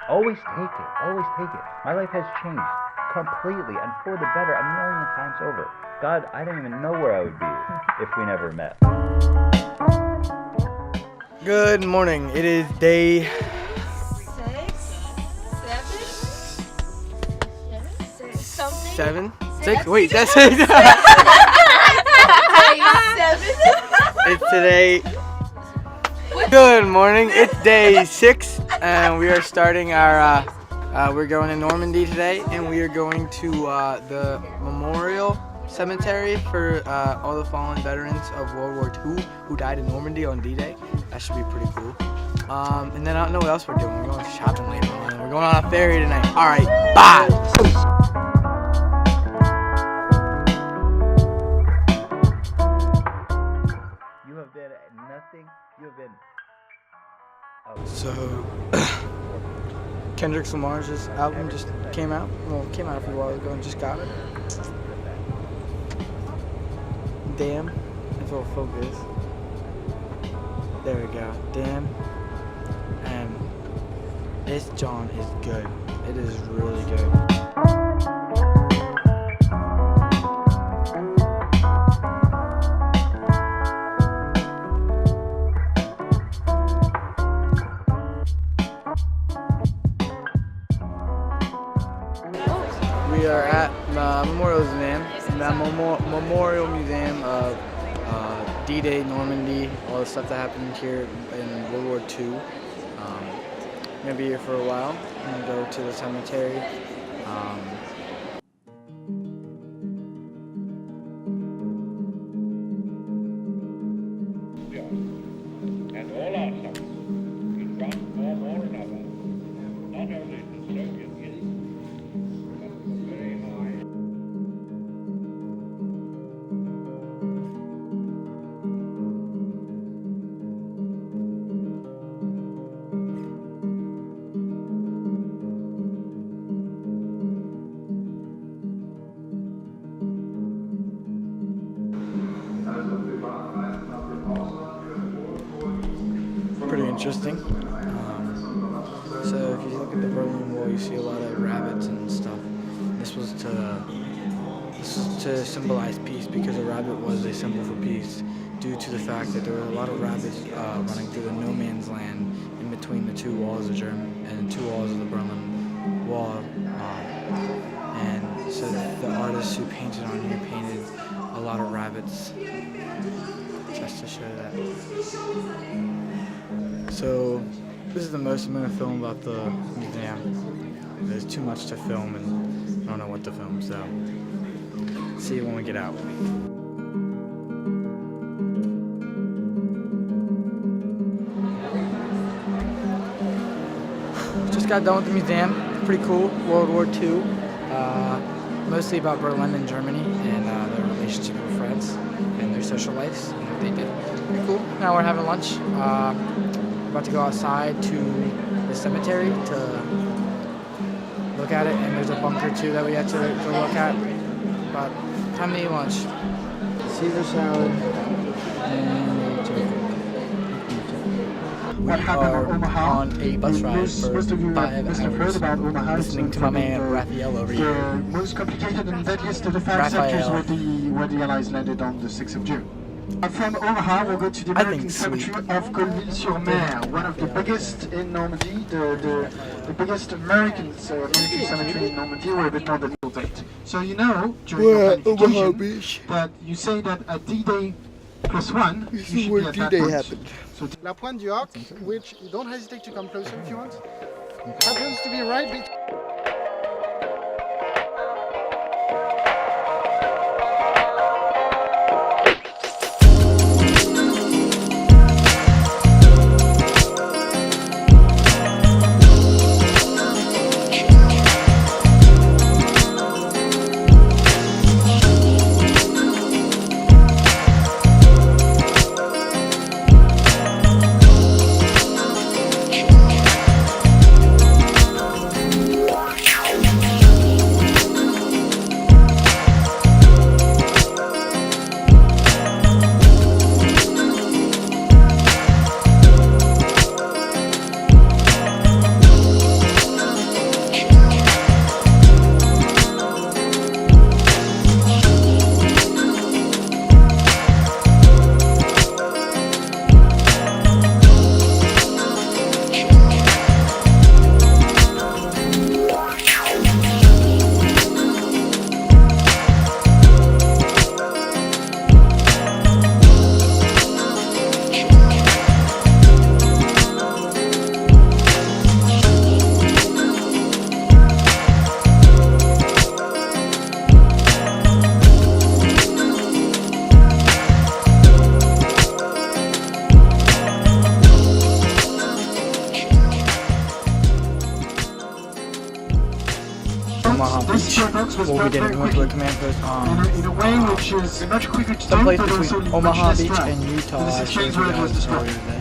Always take it. Always take it. My life has changed completely and for the better 1,000,000 times over. God, I don't even know where I would be if we never met. Good morning. It is day 7. 6? Wait, that's 6. It's today. Good morning. It's day 6, and we are starting our. We're going to Normandy today, and we are going to the memorial cemetery for all the fallen veterans of World War II who died in Normandy on D-Day. That should be pretty cool. And then I don't know what else we're doing. We're going shopping later on. We're going on a ferry tonight. All right, bye. You have been nothing. You have been. So, Kendrick Lamar's album just came out. Well, it came out a few while ago and just got it. Damn, if it'll focus. There we go. Damn. And this John is good. It is really good. We are at the Memorial Museum of D-Day, Normandy, all the stuff that happened here in World War II. I'm going to be here for a while. I'm going to go to the cemetery. And all our suffering in one form or another, not only the Soviet Union, but very high. Pretty interesting. So if you look at the Berlin Wall, you see a lot of rabbits and stuff. This was to symbolize peace, because a rabbit was a symbol for peace, due to the fact that there were a lot of rabbits running through the no man's land in between the two walls of Germany and the two walls of the Berlin Wall. And so the artists who painted on here painted a lot of rabbits, just to show that. So this is the most I'm going to film about the museum. There's too much to film and I don't know what to film, so see you when we get out. Just got done with the museum. Pretty cool. World War II. Mostly about Berlin and Germany and their relationship with France and their social lives and what they did. Pretty cool. Now we're having lunch. About to go outside to the cemetery to look at it, and there's a bunker too that we have to go look at. But time to eat lunch. Caesar salad and a turkey. We are on a bus ride for 5 hours, listening to my man Raphael over here. The most complicated and deadliest of the 5 sectors where the Allies landed on the 6th of June. From Omaha, we'll go to the American cemetery of Colville-sur-Mer, one of the biggest in Normandy, the biggest American cemetery in Normandy. We're a bit more than date. So you know, during your planification, that you say that at D-Day +1, you should be at that point. So La Pointe du Hoc, which you don't hesitate to come closer if you want, happens to be right between. was Well, we built didn't. very We went to a quickly. command post In a way which is much quicker to do, someplace but also between much Omaha less Beach stress. and Utah. And this I is showed changed you when it was guys destroyed. earlier today.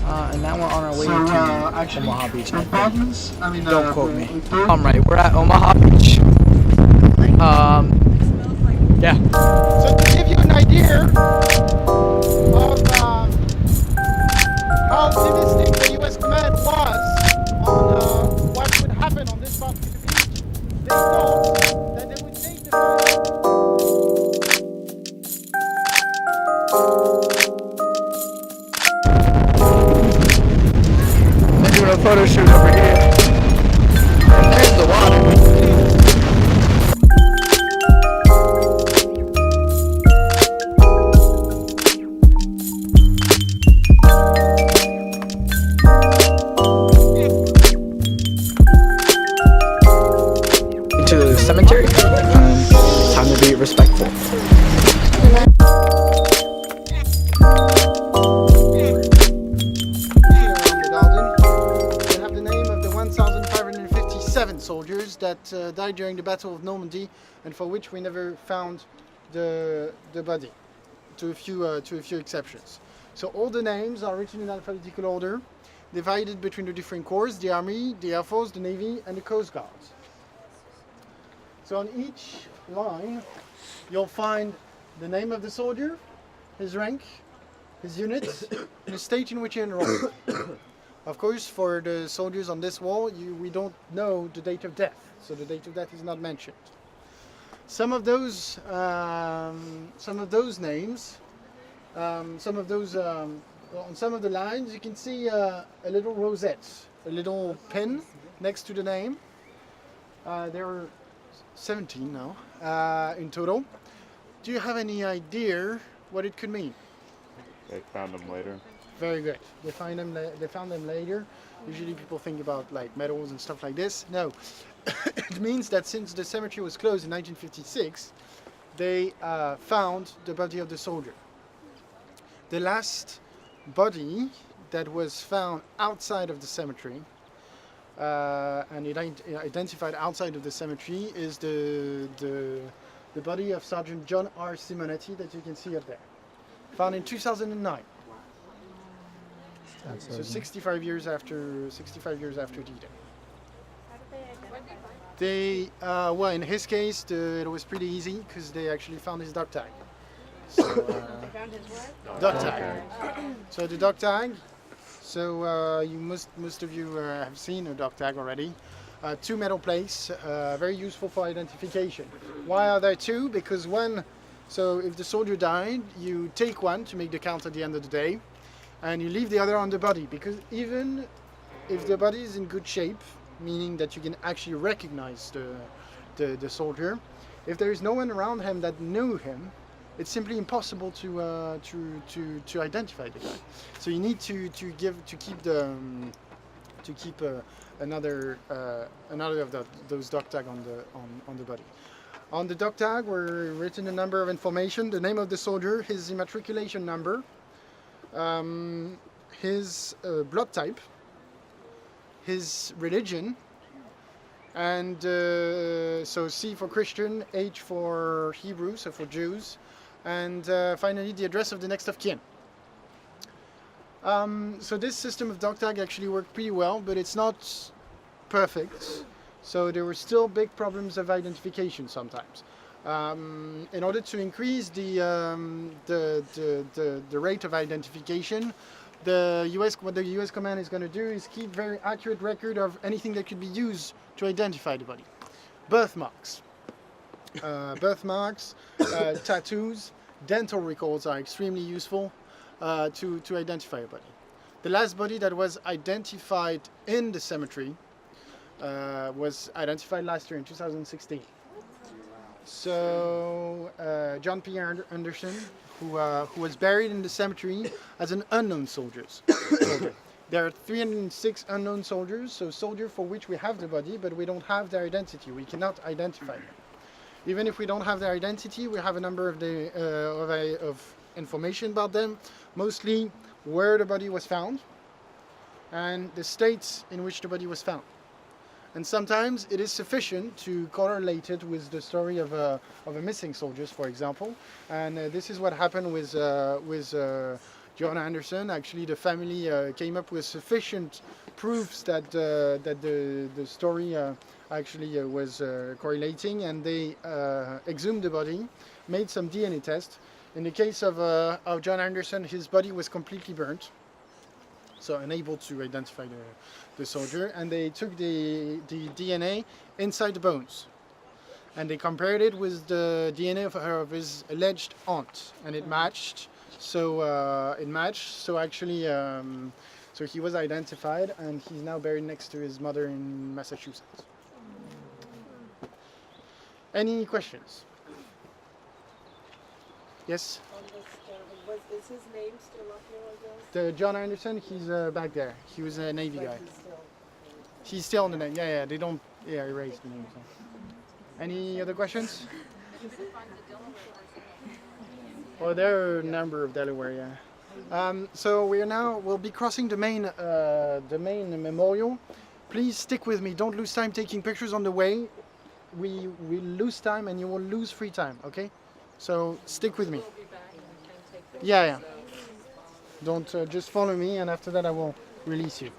And now we're on our way So to actually, Omaha Beach. I think. bombardments, I mean, Don't quote me. third- I'm right. We're at Omaha Beach. Yeah. So to give you an idea of how devastating the US command was on what would happen on this part of the beach, they thought that they would take the They're doing a photo shoot over here. And there's the water. To the cemetery. Time to be respectful. here around the garden. We have the name of the 1,557 soldiers that died during the Battle of Normandy, and for which we never found the body, to a few exceptions. So all the names are written in alphabetical order, divided between the different corps: the Army, the Air Force, the Navy, and the Coast Guard. So on each line, you'll find the name of the soldier, his rank, his unit, and the state in which he enrolled. Of course, for the soldiers on this wall, we don't know the date of death, so the date of death is not mentioned. Some of those names, on some of the lines, you can see a little rosette, a little pin next to the name. There are 17 now in total. Do you have any idea what it could mean? They found them later. Very good. They found them later. Usually people think about like medals and stuff like this. No, it means that since the cemetery was closed in 1956, they found the body of the soldier. The last body that was found outside of the cemetery and identified outside of the cemetery is the body of Sergeant John R. Simonetti that you can see up there, found in 2009. So 65 years after D-Day. They well, in his case, it was pretty easy because they actually found his dog tag. So, dog tag. So the dog tag. So you most of you have seen a dog tag already. Two metal plates, very useful for identification. Why are there two? Because one, so if the soldier died, you take one to make the count at the end of the day, and you leave the other on the body, because even if the body is in good shape, meaning that you can actually recognize the soldier, if there is no one around him that knew him, it's simply impossible to identify the guy. So you need to keep another of those dog tag on the body. On the dog tag were written a number of information: the name of the soldier, his immatriculation number, his blood type, his religion, and so C for Christian, H for Hebrew, so for Jews, and finally the address of the next of kin. So this system of dog tag actually worked pretty well, but it's not perfect. So there were still big problems of identification sometimes. In order to increase the rate of identification, what the US command is going to do is keep very accurate record of anything that could be used to identify the body. Birthmarks, tattoos, dental records are extremely useful to identify a body. The last body that was identified in the cemetery was identified last year in 2016. So John P. Anderson, who was buried in the cemetery as an unknown soldier. There are 306 unknown soldiers, so soldiers for which we have the body, but we don't have their identity. We cannot identify them. Even if we don't have their identity, we have a number of information about them, mostly where the body was found and the states in which the body was found. And sometimes it is sufficient to correlate it with the story of a missing soldier, for example. And this is what happened with John Anderson. Actually, the family came up with sufficient proofs that the story actually was correlating, and they exhumed the body, made some DNA tests. In the case of John Anderson, his body was completely burnt, so unable to identify the soldier, and they took the DNA inside the bones, and they compared it with the DNA of his alleged aunt, and it matched. So actually, so he was identified, and he's now buried next to his mother in Massachusetts. Any questions? Yes? Is his name still up here, I guess? The John Anderson, he's back there. He was a Navy guy. He's still on the name. Yeah, they don't erase the name. So. Any other questions? Well, there are a number of Delaware, yeah. So we'll be crossing the main memorial. Please stick with me. Don't lose time taking pictures on the way. We lose time and you will lose free time, okay? So stick with me. Yeah. Don't just follow me, and after that I will release you.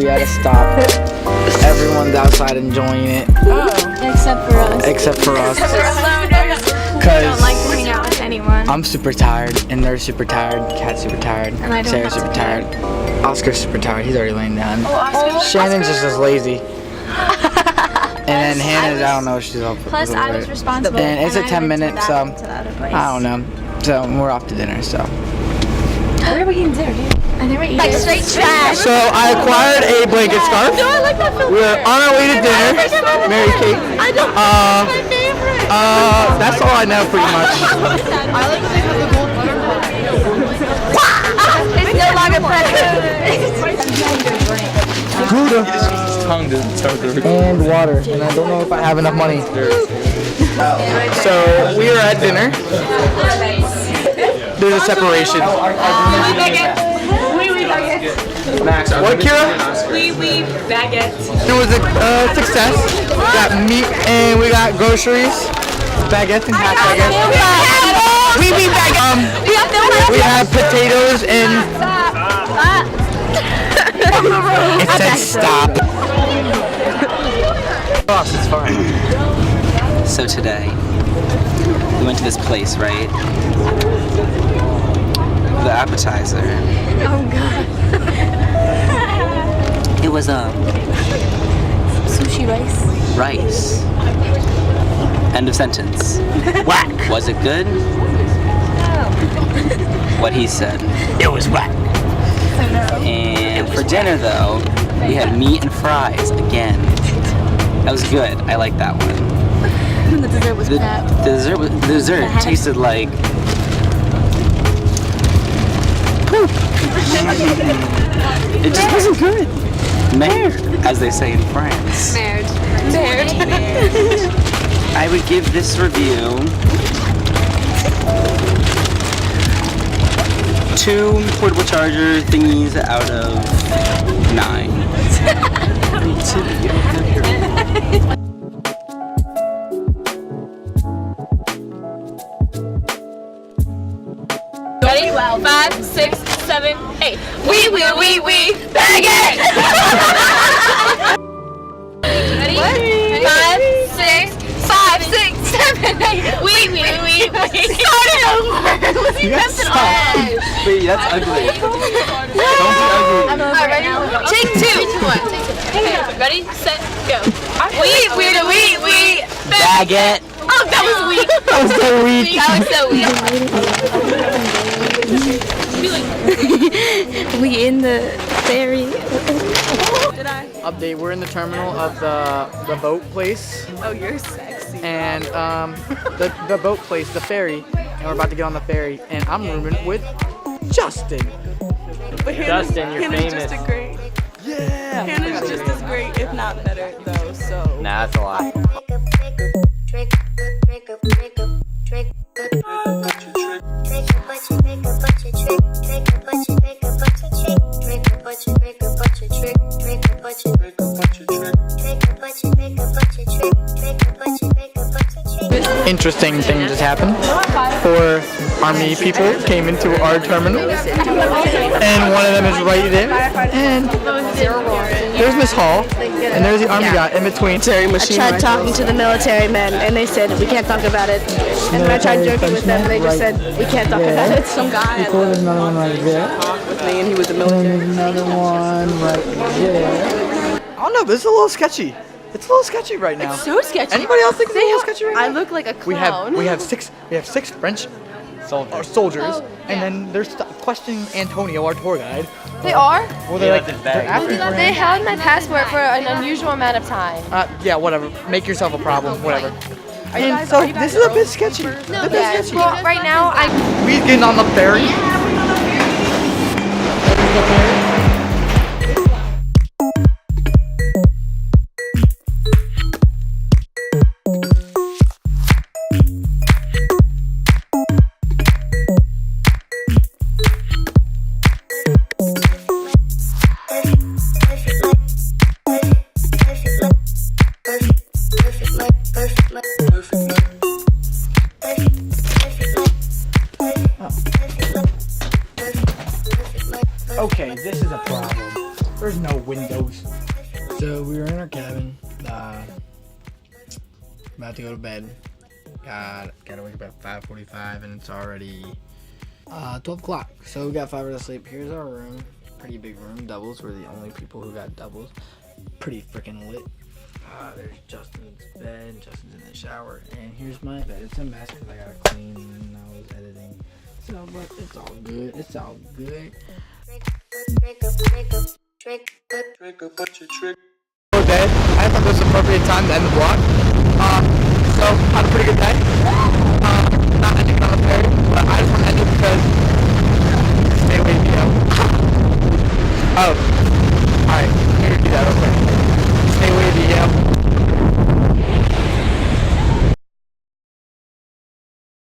we had to stop. Everyone's outside enjoying it. Oh. Except for us. Except for us. Except for us. We don't like to hang out with anyone. anyone. I'm super tired, and they're super tired. Kat's super tired. And I don't Sarah's have super to tired. Oscar's super tired. He's already laying down. Oh, Shannon's just as lazy. And then Hannah's, I don't know, she's up. Plus, I was responsible. And it's at 10 minutes, so I don't know. So we're off to dinner. So. What are we eating dinner, dude? I think we're eating like straight trash. So I acquired a blanket scarf. No, I like that filter. We're on our way to dinner. Mary Kate. I don't know. My favorite. That's all I know pretty much. I like that they have the gold It's no longer present. And water. And I don't know if I have enough money. So we are at dinner. There's a separation. Max, what, Kira? Oui, baguette. It was a success. We got meat and we got groceries. Baguettes and half baguettes. We baguettes. We have potatoes and... It said stop. Boss, it's fine. So today, we went to this place, right? The appetizer. Oh god. It was Sushi rice. rice. End of sentence. Whack. Was it good? What he said. It was whack. And for dinner though, we had meat and fries again. That was good. I like that one. The dessert was crap. The dessert tasted like poop. It just wasn't good. Merde, as they say in France. Merde. I would give this review 2 portable charger thingies out of 9. Ready? 5, 6, 7, 8. We, baguette! Ready? 5, 6, 7, 8. We. Start it over. You guys stop. Wait, that's ugly. Don't be ugly. Alright, ready? Take 2. 3, 2, 1. Okay, ready, set, go. We. Baguette. Oh, that was weak. That was so weak. That was so weak. We in the ferry. Update, we're in the terminal of the boat place. Oh, you're sexy. And the boat place, the ferry. And we're about to get on the ferry. And I'm rooming with Justin. But Justin, you're Hannah's famous. just a great. Yeah. Hannah's just as great, if not better, though, so. Nah, that's a lie. Interesting thing just happened. 4 army people came into our terminal, and one of them is right there. And there's Miss Hall, and there's the army guy in between. I tried talking to the military men, and they said we can't talk about it. And when I tried joking with them, they just said we can't talk about it. Some guy There's another one right there. with me, and he was the military. There's another one right there. I don't know, but it's a little sketchy. It's a little sketchy right now. So sketchy. Anybody else think it's a little sketchy right now? I look like a clown. We have six French soldiers, and then they're questioning Antonio, our tour guide. They are? Well, they're like, they're asking for They him. held my passport for an unusual amount of time. Yeah, whatever. Make yourself a problem, whatever. Are you And guys- so are you guys this is a bit sketchy. No, A bit yeah. sketchy. Well, right now, We getting on the ferry. Okay, this is a problem. There's no windows. So we were in our cabin, about to go to bed, Gotta wake up at 5:45, and it's already 12 o'clock. So we got 5 hours of sleep. Here's our room. Pretty big room. Doubles. We're the only people who got doubles. Pretty freaking lit. There's Justin's bed. Justin's in the shower. And here's my bed. It's a mess because I gotta clean when I was editing. So, but it's all good. It's all good. Okay, I thought this was appropriate time to end the vlog. So, had a pretty good day. Not ending military, but I